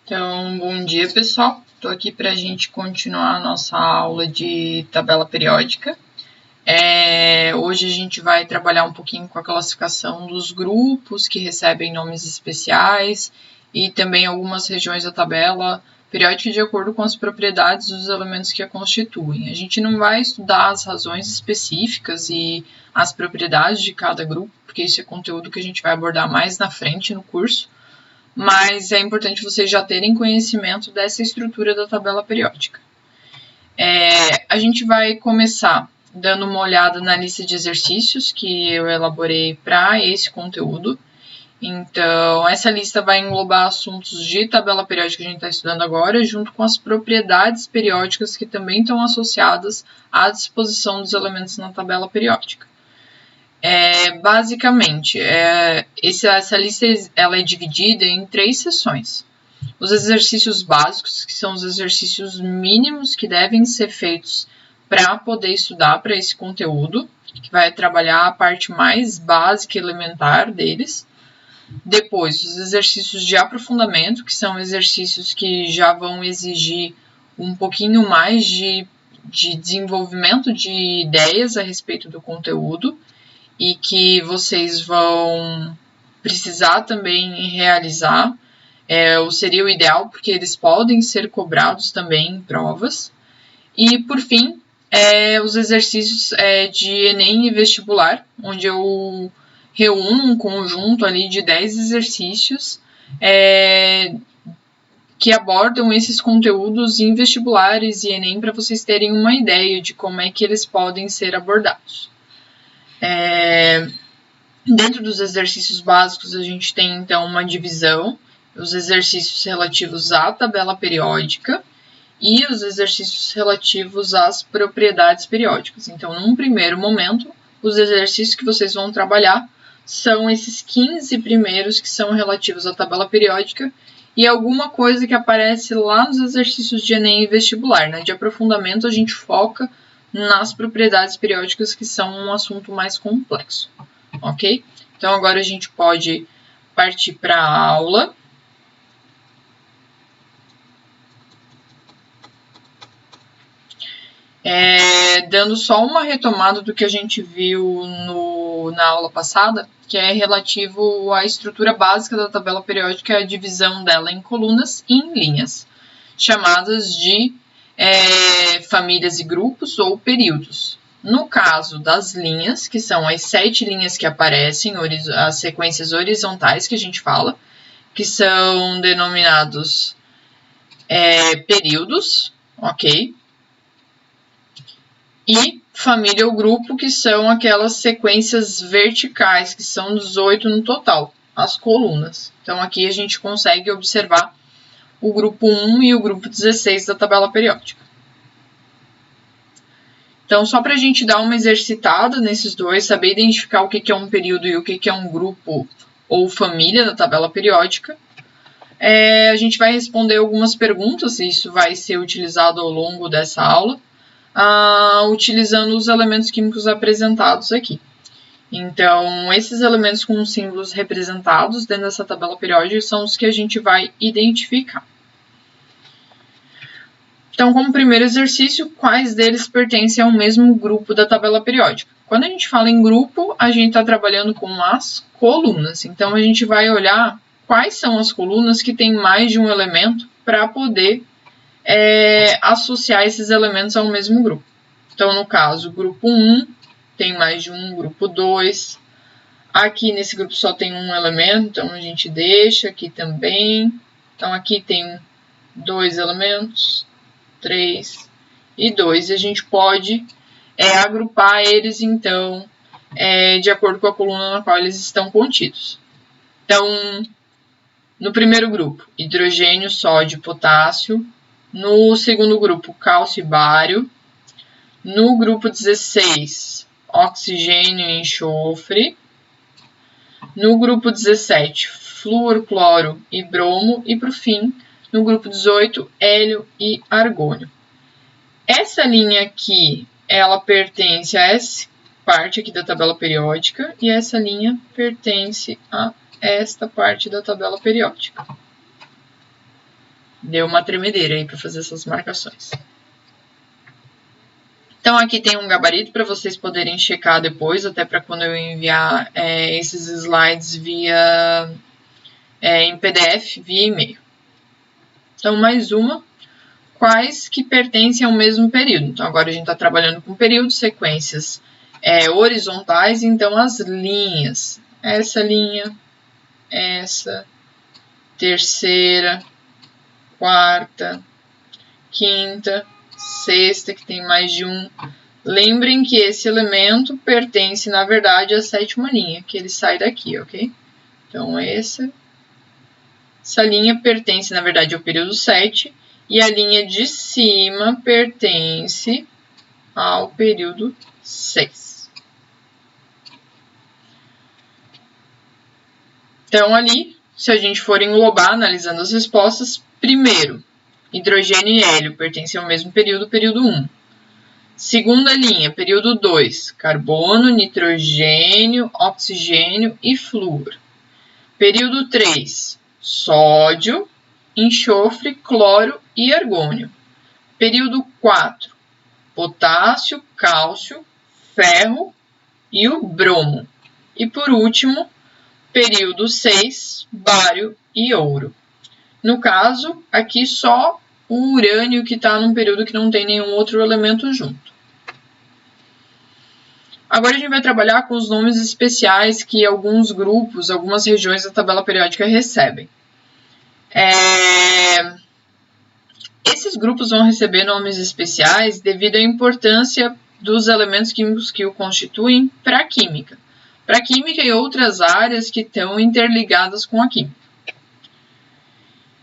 Então, bom dia, pessoal. Estou aqui para a gente continuar a nossa aula de tabela periódica. Hoje a gente vai trabalhar um pouquinho com a classificação dos grupos que recebem nomes especiais e também algumas regiões da tabela periódica de acordo com as propriedades dos elementos que a constituem. A gente não vai estudar as razões específicas e as propriedades de cada grupo, porque isso é conteúdo que a gente vai abordar mais na frente no curso. Mas é importante vocês já terem conhecimento dessa estrutura da tabela periódica. A gente vai começar dando uma olhada na lista de exercícios que eu elaborei para esse conteúdo. Então, essa lista vai englobar assuntos de tabela periódica que a gente está estudando agora, junto com as propriedades periódicas que também estão associadas à disposição dos elementos na tabela periódica. Basicamente, essa lista ela é dividida em 3 seções. Os exercícios básicos, que são os exercícios mínimos que devem ser feitos para poder estudar para esse conteúdo, que vai trabalhar a parte mais básica e elementar deles. Depois, os exercícios de aprofundamento, que são exercícios que já vão exigir um pouquinho mais de desenvolvimento de ideias a respeito do conteúdo, e que vocês vão precisar também realizar, seria o ideal, porque eles podem ser cobrados também em provas. E, por fim, os exercícios de Enem e vestibular, onde eu reúno um conjunto ali de 10 exercícios que abordam esses conteúdos em vestibulares e Enem para vocês terem uma ideia de como é que eles podem ser abordados. Dentro dos exercícios básicos, a gente tem, então, uma divisão, os exercícios relativos à tabela periódica e os exercícios relativos às propriedades periódicas. Então, num primeiro momento, os exercícios que vocês vão trabalhar são esses 15 primeiros que são relativos à tabela periódica e alguma coisa que aparece lá nos exercícios de Enem e vestibular, né? De aprofundamento, a gente foca nas propriedades periódicas, que são um assunto mais complexo, ok? Então, agora a gente pode partir para a aula. Dando só uma retomada do que a gente viu na aula passada, que é relativo à estrutura básica da tabela periódica e a divisão dela em colunas e em linhas, chamadas de famílias e grupos ou períodos. No caso das linhas, que são as 7 linhas que aparecem, as sequências horizontais que a gente fala, que são denominados períodos, ok? E família ou grupo, que são aquelas sequências verticais, que são 18 no total, as colunas. Então, aqui a gente consegue observar o grupo 1 e o grupo 16 da tabela periódica. Então, só para a gente dar uma exercitada nesses dois, saber identificar o que é um período e o que é um grupo ou família da tabela periódica, a gente vai responder algumas perguntas, e isso vai ser utilizado ao longo dessa aula, utilizando os elementos químicos apresentados aqui. Então, esses elementos com símbolos representados dentro dessa tabela periódica são os que a gente vai identificar. Então, como primeiro exercício, quais deles pertencem ao mesmo grupo da tabela periódica? Quando a gente fala em grupo, a gente está trabalhando com as colunas. Então, a gente vai olhar quais são as colunas que têm mais de um elemento para poder associar esses elementos ao mesmo grupo. Então, no caso, grupo 1 tem mais de um, grupo 2. Aqui nesse grupo só tem um elemento, então a gente deixa aqui também. Então, aqui tem 2 elementos. 3 e 2, e a gente pode agrupar eles, então, de acordo com a coluna na qual eles estão contidos. Então, no primeiro grupo, hidrogênio, sódio, potássio. No segundo grupo, cálcio e bário. No grupo 16, oxigênio e enxofre. No grupo 17, flúor, cloro e bromo. E, por fim, no grupo 18, hélio e argônio. Essa linha aqui, ela pertence a essa parte aqui da tabela periódica e essa linha pertence a esta parte da tabela periódica. Deu uma tremedeira aí para fazer essas marcações. Então, aqui tem um gabarito para vocês poderem checar depois, até para quando eu enviar esses slides em PDF, via e-mail. Então, mais uma. Quais que pertencem ao mesmo período? Então, agora a gente está trabalhando com períodos, sequências horizontais, então as linhas. Essa linha, essa, terceira, quarta, quinta, sexta, que tem mais de um. Lembrem que esse elemento pertence, na verdade, à sétima linha, que ele sai daqui, ok? Então, essa linha pertence, na verdade, ao período 7, e a linha de cima pertence ao período 6. Então, ali, se a gente for englobar, analisando as respostas, primeiro, hidrogênio e hélio pertencem ao mesmo período, período 1. Segunda linha, período 2, carbono, nitrogênio, oxigênio e flúor. Período 3, sódio, enxofre, cloro e argônio. Período 4, potássio, cálcio, ferro e o bromo. E por último, período 6, bário e ouro. No caso, aqui só o urânio que está num período que não tem nenhum outro elemento junto. Agora a gente vai trabalhar com os nomes especiais que alguns grupos, algumas regiões da tabela periódica recebem. Esses grupos vão receber nomes especiais devido à importância dos elementos químicos que o constituem para a química. Para a química e outras áreas que estão interligadas com a química.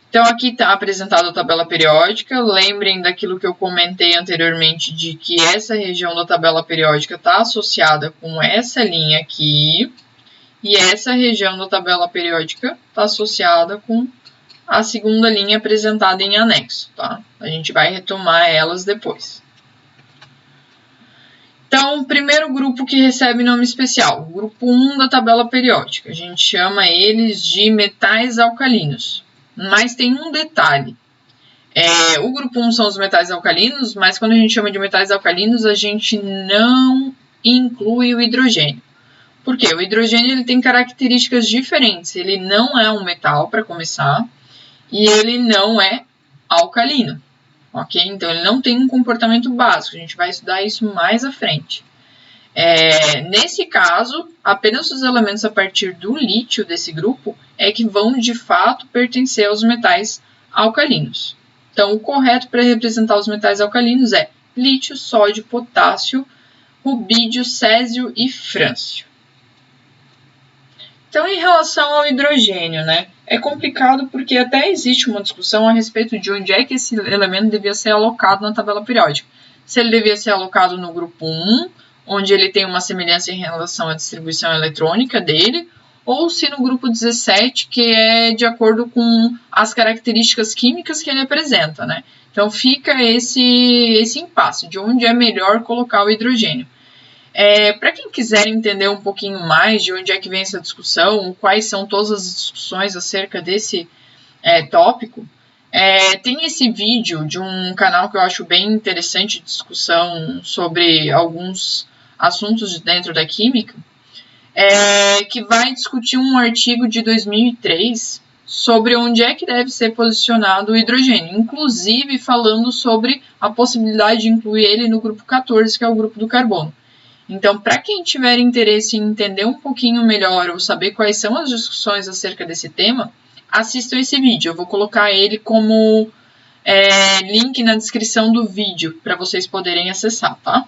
Então, aqui está apresentada a tabela periódica. Lembrem daquilo que eu comentei anteriormente, de que essa região da tabela periódica está associada com essa linha aqui. E essa região da tabela periódica está associada com a segunda linha apresentada em anexo, tá? A gente vai retomar elas depois. Então, o primeiro grupo que recebe nome especial, o grupo 1 da tabela periódica. A gente chama eles de metais alcalinos. Mas tem um detalhe. O grupo 1 são os metais alcalinos, mas quando a gente chama de metais alcalinos, a gente não inclui o hidrogênio. Por quê? O hidrogênio ele tem características diferentes. Ele não é um metal, para começar, e ele não é alcalino. Ok? Então, ele não tem um comportamento básico. A gente vai estudar isso mais à frente. Nesse caso, apenas os elementos a partir do lítio desse grupo é que vão, de fato, pertencer aos metais alcalinos. Então, o correto para representar os metais alcalinos é lítio, sódio, potássio, rubídio, césio e frâncio. Então, em relação ao hidrogênio, né? É complicado porque até existe uma discussão a respeito de onde é que esse elemento devia ser alocado na tabela periódica. Se ele devia ser alocado no grupo 1, onde ele tem uma semelhança em relação à distribuição eletrônica dele, ou se no grupo 17, que é de acordo com as características químicas que ele apresenta, né? Então, fica esse impasse de onde é melhor colocar o hidrogênio. Para quem quiser entender um pouquinho mais de onde é que vem essa discussão, quais são todas as discussões acerca desse tópico, tem esse vídeo de um canal que eu acho bem interessante de discussão sobre alguns assuntos de dentro da química, que vai discutir um artigo de 2003 sobre onde é que deve ser posicionado o hidrogênio, inclusive falando sobre a possibilidade de incluir ele no grupo 14, que é o grupo do carbono. Então, para quem tiver interesse em entender um pouquinho melhor ou saber quais são as discussões acerca desse tema, assistam esse vídeo. Eu vou colocar ele como link na descrição do vídeo para vocês poderem acessar, tá?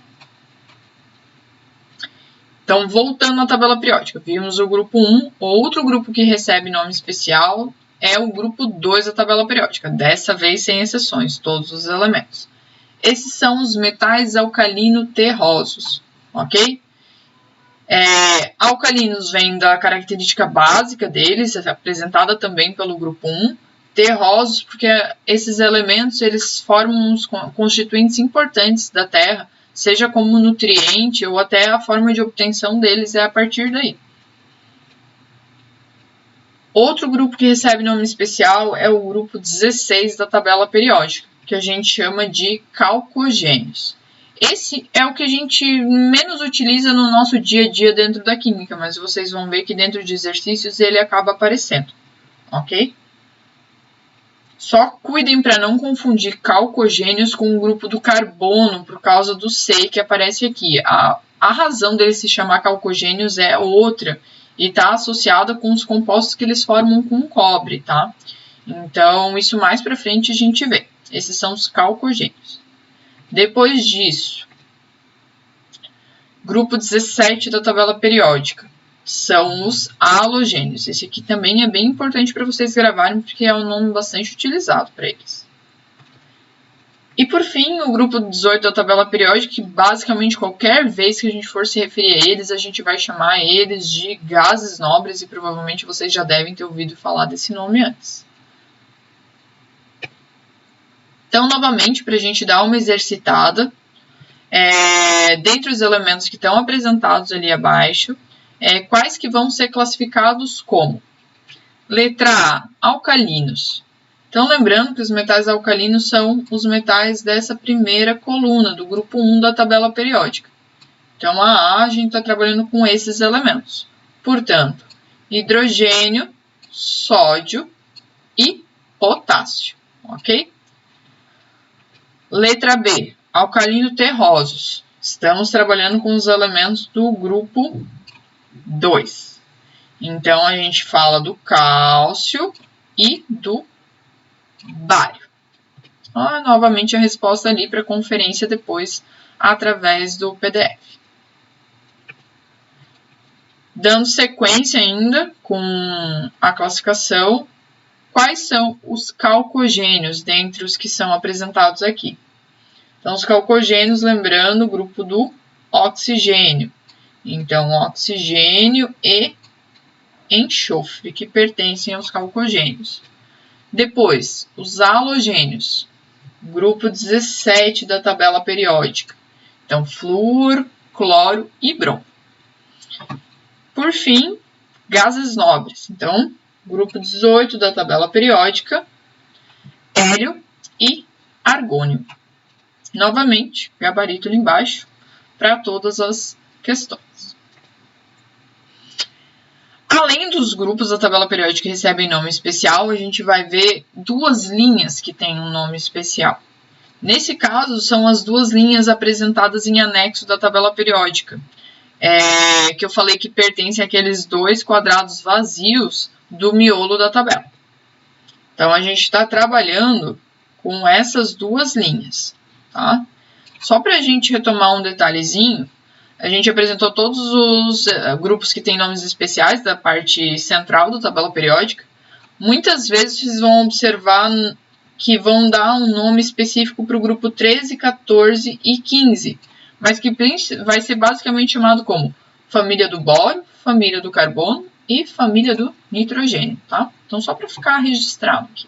Então, voltando à tabela periódica, vimos o grupo 1, outro grupo que recebe nome especial é o grupo 2 da tabela periódica, dessa vez sem exceções, todos os elementos. Esses são os metais alcalino-terrosos, ok? Alcalinos vêm da característica básica deles, apresentada também pelo grupo 1, terrosos porque esses elementos eles formam uns constituintes importantes da Terra, seja como nutriente ou até a forma de obtenção deles é a partir daí. Outro grupo que recebe nome especial é o grupo 16 da tabela periódica, que a gente chama de calcogênios. Esse é o que a gente menos utiliza no nosso dia a dia dentro da química, mas vocês vão ver que dentro de exercícios ele acaba aparecendo, ok? Só cuidem para não confundir calcogênios com o grupo do carbono, por causa do C que aparece aqui. A razão dele se chamar calcogênios é outra, e está associada com os compostos que eles formam com o cobre, tá? Então, isso mais para frente a gente vê. Esses são os calcogênios. Depois disso, grupo 17 da tabela periódica são os halogênios. Esse aqui também é bem importante para vocês gravarem, porque é um nome bastante utilizado para eles. E por fim, o grupo 18 da tabela periódica, que basicamente qualquer vez que a gente for se referir a eles, a gente vai chamar eles de gases nobres, e provavelmente vocês já devem ter ouvido falar desse nome antes. Então, novamente, para a gente dar uma exercitada, dentre os elementos que estão apresentados ali abaixo, quais que vão ser classificados como? Letra A, alcalinos. Então, lembrando que os metais alcalinos são os metais dessa primeira coluna, do grupo 1 da tabela periódica. Então, a gente está trabalhando com esses elementos. Portanto, hidrogênio, sódio e potássio, ok? Letra B, alcalino terrosos. Estamos trabalhando com os elementos do grupo 2. Então, a gente fala do cálcio e do bário. Novamente a resposta ali para conferência depois através do PDF. Dando sequência ainda com a classificação, quais são os calcogênios dentre os que são apresentados aqui? Então, os calcogênios, lembrando, o grupo do oxigênio. Então, oxigênio e enxofre, que pertencem aos calcogênios. Depois, os halogênios, grupo 17 da tabela periódica. Então, flúor, cloro e brom. Por fim, gases nobres. Então, grupo 18 da tabela periódica, hélio e argônio. Novamente, gabarito ali embaixo para todas as questões. Além dos grupos da tabela periódica que recebem nome especial, a gente vai ver duas linhas que têm um nome especial. Nesse caso, são as duas linhas apresentadas em anexo da tabela periódica, que eu falei que pertencem àqueles dois quadrados vazios do miolo da tabela. Então, a gente está trabalhando com essas duas linhas, tá? Só para a gente retomar um detalhezinho, a gente apresentou todos os grupos que têm nomes especiais da parte central da tabela periódica. Muitas vezes vocês vão observar que vão dar um nome específico para o grupo 13, 14 e 15, mas que vai ser basicamente chamado como família do bório, família do carbono e família do nitrogênio, tá? Então, só para ficar registrado aqui.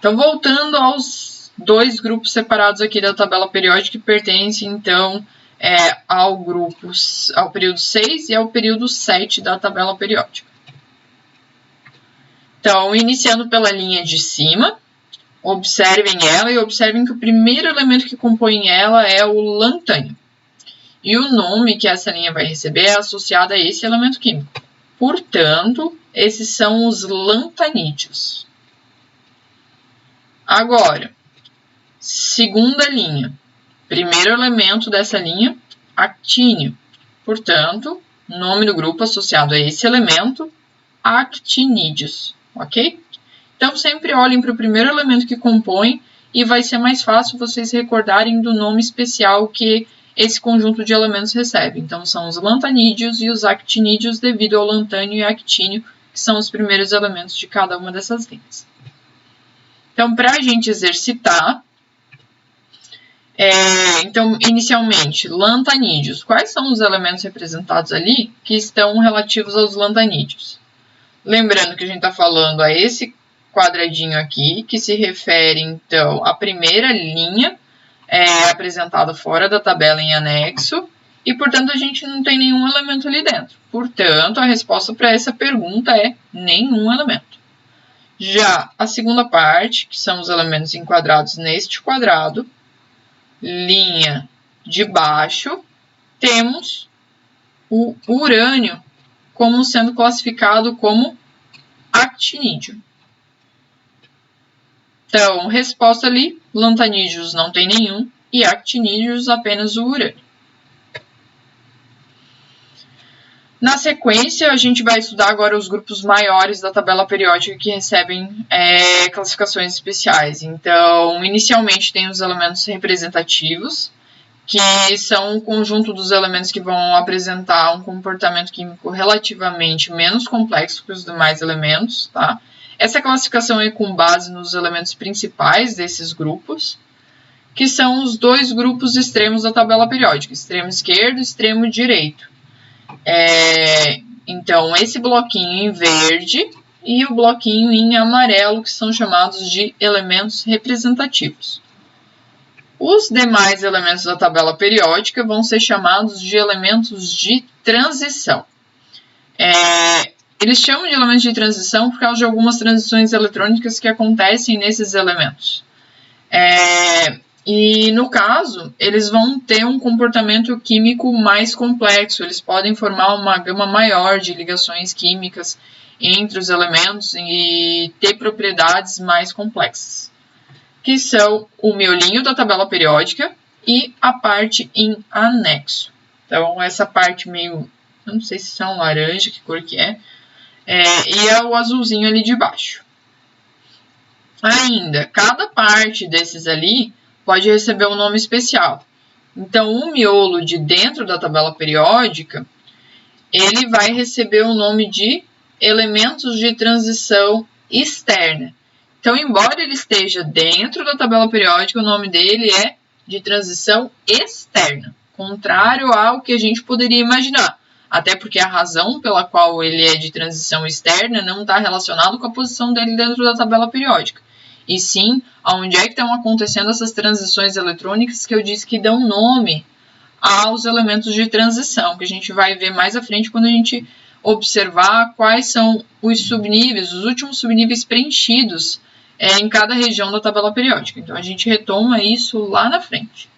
Então, voltando aos dois grupos separados aqui da tabela periódica que pertencem, então, ao período 6 e ao período 7 da tabela periódica. Então, iniciando pela linha de cima, observem ela e observem que o primeiro elemento que compõe ela é o lantânio. E o nome que essa linha vai receber é associado a esse elemento químico. Portanto, esses são os lantanídeos. Agora, segunda linha. Primeiro elemento dessa linha, actínio. Portanto, nome do grupo associado a esse elemento, actinídeos, ok? Então, sempre olhem para o primeiro elemento que compõe e vai ser mais fácil vocês recordarem do nome especial que esse conjunto de elementos recebe. Então, são os lantanídeos e os actinídeos devido ao lantânio e actínio, que são os primeiros elementos de cada uma dessas linhas. Então, para a gente exercitar, então, inicialmente, lantanídeos. Quais são os elementos representados ali que estão relativos aos lantanídeos? Lembrando que a gente está falando a esse quadradinho aqui, que se refere, então, à primeira linha apresentada fora da tabela em anexo, e, portanto, a gente não tem nenhum elemento ali dentro. Portanto, a resposta para essa pergunta é nenhum elemento. Já a segunda parte, que são os elementos enquadrados neste quadrado, linha de baixo, temos o urânio como sendo classificado como actinídeo. Então, resposta ali, lantanídeos não tem nenhum e actinídeos apenas o urânio. Na sequência, a gente vai estudar agora os grupos maiores da tabela periódica que recebem classificações especiais. Então, inicialmente tem os elementos representativos, que são um conjunto dos elementos que vão apresentar um comportamento químico relativamente menos complexo que os demais elementos, tá? Essa classificação é com base nos elementos principais desses grupos, que são os dois grupos extremos da tabela periódica, extremo esquerdo e extremo direito. Então, esse bloquinho em verde e o bloquinho em amarelo, que são chamados de elementos representativos. Os demais elementos da tabela periódica vão ser chamados de elementos de transição. Eles chamam de elementos de transição por causa de algumas transições eletrônicas que acontecem nesses elementos. E, no caso, eles vão ter um comportamento químico mais complexo. Eles podem formar uma gama maior de ligações químicas entre os elementos e ter propriedades mais complexas, que são o miolinho da tabela periódica e a parte em anexo. Então, essa parte meio, não sei se é um laranja, que cor que é, e é o azulzinho ali de baixo. Ainda, cada parte desses ali pode receber um nome especial. Então, o miolo de dentro da tabela periódica, ele vai receber o nome de elementos de transição externa. Então, embora ele esteja dentro da tabela periódica, o nome dele é de transição externa, contrário ao que a gente poderia imaginar. Até porque a razão pela qual ele é de transição externa não está relacionado com a posição dele dentro da tabela periódica. E sim, onde é que estão acontecendo essas transições eletrônicas que eu disse que dão nome aos elementos de transição, que a gente vai ver mais à frente quando a gente observar quais são os subníveis, os últimos subníveis preenchidos em cada região da tabela periódica. Então, a gente retoma isso lá na frente.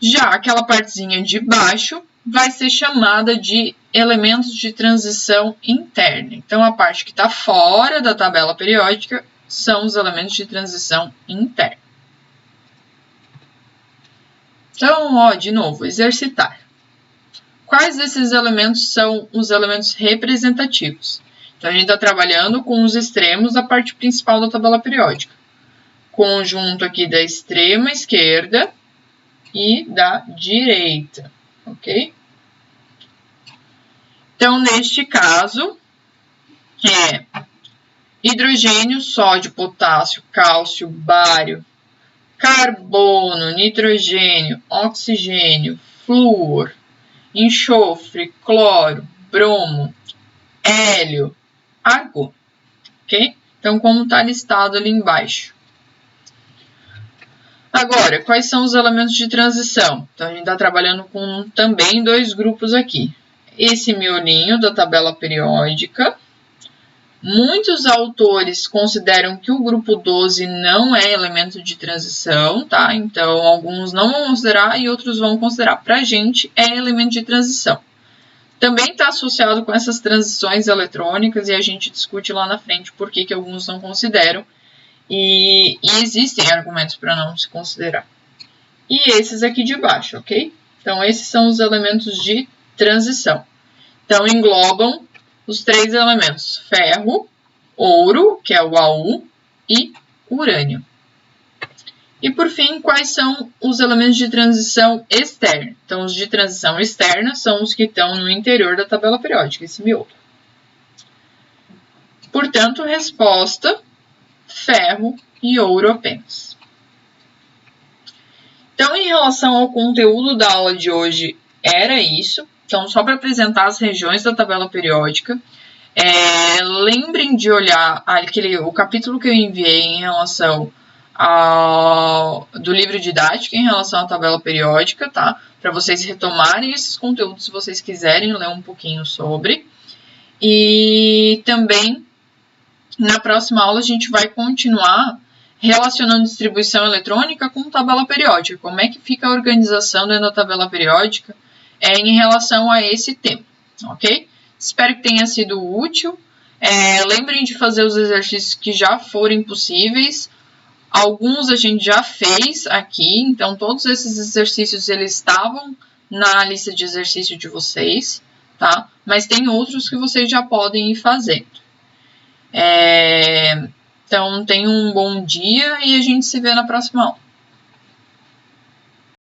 Já aquela partezinha de baixo vai ser chamada de elementos de transição interna. Então, a parte que está fora da tabela periódica são os elementos de transição interna. Então, de novo, exercitar. Quais desses elementos são os elementos representativos? Então, a gente está trabalhando com os extremos da parte principal da tabela periódica. Conjunto aqui da extrema esquerda e da direita, ok? Então, neste caso, hidrogênio, sódio, potássio, cálcio, bário, carbono, nitrogênio, oxigênio, flúor, enxofre, cloro, bromo, hélio, argônio, ok? Então, como está listado ali embaixo. Agora, quais são os elementos de transição? Então, a gente está trabalhando com também dois grupos aqui. Esse miolinho da tabela periódica. Muitos autores consideram que o grupo 12 não é elemento de transição, tá? Então, alguns não vão considerar e outros vão considerar. Para a gente, é elemento de transição. Também está associado com essas transições eletrônicas e a gente discute lá na frente por que alguns não consideram. E existem argumentos para não se considerar. E esses aqui de baixo, ok? Então, esses são os elementos de transição. Então, englobam os três elementos: ferro, ouro, que é o AU, e urânio. E, por fim, quais são os elementos de transição externa? Então, os de transição externa são os que estão no interior da tabela periódica, esse miolo. Portanto, resposta: ferro e ouro apenas. Então, em relação ao conteúdo da aula de hoje, era isso. Então, só para apresentar as regiões da tabela periódica, lembrem de olhar o capítulo que eu enviei em relação do livro didático em relação à tabela periódica, tá? Para vocês retomarem esses conteúdos se vocês quiserem ler um pouquinho sobre. E também, na próxima aula, a gente vai continuar relacionando distribuição eletrônica com tabela periódica. Como é que fica a organização dentro da tabela periódica em relação a esse tema, ok? Espero que tenha sido útil. Lembrem de fazer os exercícios que já forem possíveis. Alguns a gente já fez aqui, então todos esses exercícios eles estavam na lista de exercício de vocês, tá? Mas tem outros que vocês já podem ir fazendo. Então, tenham um bom dia e a gente se vê na próxima aula.